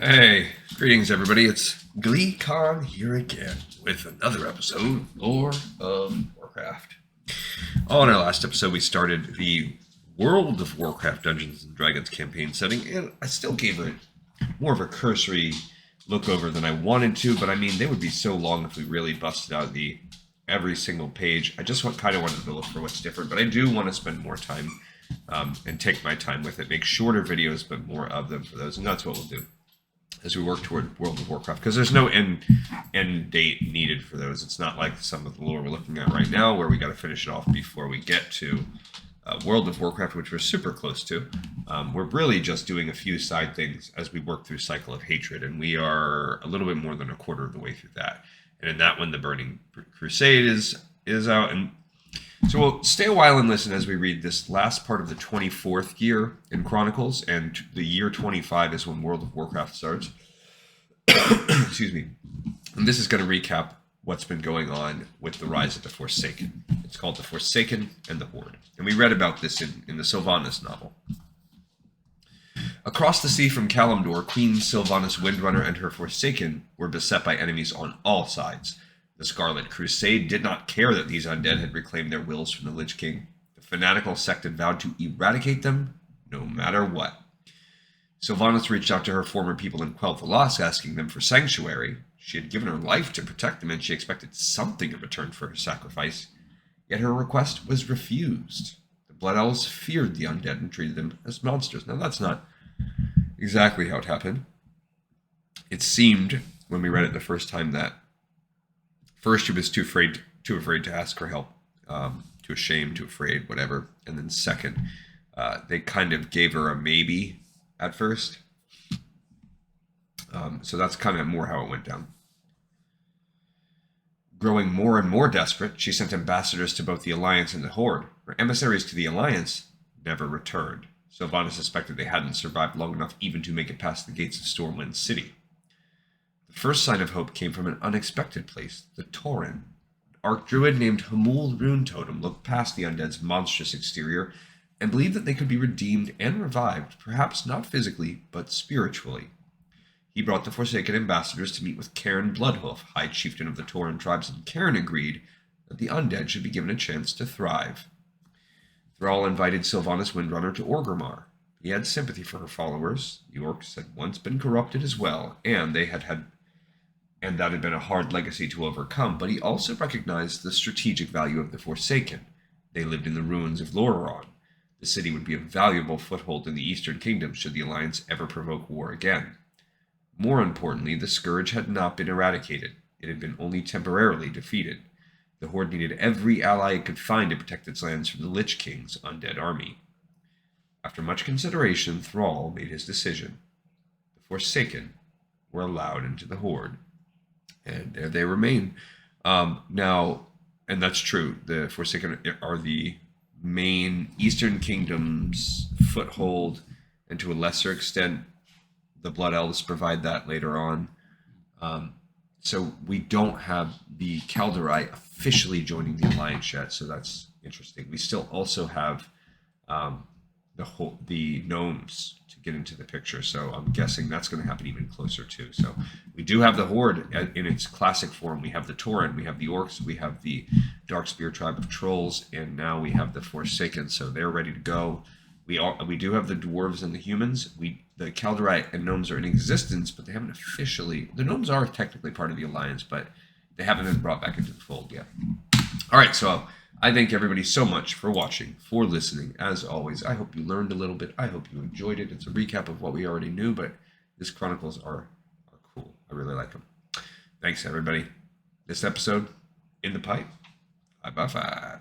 Hey, greetings everybody. It's GleeCon here again with another episode of Lore of Warcraft. On our last episode, we started the World of Warcraft Dungeons and Dragons campaign setting, and I still gave it more of a cursory look over than I wanted to, but I mean, they would be so long if we really busted out every single page. I just kind of wanted to look for what's different, but I do want to spend more time and take my time with it, make shorter videos, but more of them for those, and that's what we'll do as we work toward World of Warcraft, because there's no end date needed for those. It's not like some of the lore we're looking at right now, where we got to finish it off before we get to World of Warcraft, which we're super close to. We're really just doing a few side things as we work through Cycle of Hatred, and we are a little bit more than a quarter of the way through that. And in that one, the Burning Crusade is out, and so we'll stay a while and listen as we read this last part of the 24th year in Chronicles, and the year 25 is when World of Warcraft starts. Excuse me. And this is going to recap what's been going on with the rise of the Forsaken. It's called the Forsaken and the Horde. And we read about this in the Sylvanas novel. Across the sea from Kalimdor, Queen Sylvanas Windrunner and her Forsaken were beset by enemies on all sides. The Scarlet Crusade did not care that these undead had reclaimed their wills from the Lich King. The fanatical sect had vowed to eradicate them, no matter what. Sylvanas reached out to her former people in Quel'The Lost, asking them for sanctuary. She had given her life to protect them, and she expected something in return for her sacrifice. Yet her request was refused. The Blood Elves feared the undead and treated them as monsters. Now, that's not exactly how it happened. It seemed, when we read it the first time, that first, she was too afraid to ask for help, too ashamed, too afraid, whatever. And then second, they kind of gave her a maybe at first. So that's kind of more how it went down. Growing more and more desperate, she sent ambassadors to both the Alliance and the Horde. Her emissaries to the Alliance never returned. Sylvanas suspected they hadn't survived long enough even to make it past the gates of Stormwind City. The first sign of hope came from an unexpected place, the Tauren. An Archdruid named Hamul Rune Totem looked past the undead's monstrous exterior and believed that they could be redeemed and revived, perhaps not physically, but spiritually. He brought the Forsaken ambassadors to meet with Cairn Bloodhoof, High Chieftain of the Tauren tribes, and Cairn agreed that the undead should be given a chance to thrive. Thrall invited Sylvanas Windrunner to Orgrimmar. He had sympathy for her followers. The Orcs had once been corrupted as well, and that had been a hard legacy to overcome, but he also recognized the strategic value of the Forsaken. They lived in the ruins of Lordaeron. The city would be a valuable foothold in the Eastern Kingdom should the Alliance ever provoke war again. More importantly, the Scourge had not been eradicated. It had been only temporarily defeated. The Horde needed every ally it could find to protect its lands from the Lich King's undead army. After much consideration, Thrall made his decision. The Forsaken were allowed into the Horde. And there they remain. Now, and that's true, the Forsaken are the main Eastern Kingdom's foothold, and to a lesser extent, the Blood Elves provide that later on. So we don't have the Kaldorei officially joining the Alliance yet, so that's interesting. We still also have the gnomes to get into the picture, so I'm guessing that's going to happen even closer too. So we do have the Horde in its classic form. We have the Tauren, we have the Orcs, we have the Darkspear tribe of trolls, and now we have the Forsaken, so they're ready to go. We do have the dwarves and the humans. The Kaldorei and gnomes are in existence, but they haven't officially. The gnomes are technically part of the Alliance, but they haven't been brought back into the fold yet. All right, so I thank everybody so much for watching, for listening. As always, I hope you learned a little bit. I hope you enjoyed it. It's a recap of what we already knew, but these Chronicles are cool. I really like them. Thanks, everybody. This episode, in the pipe. 5x5.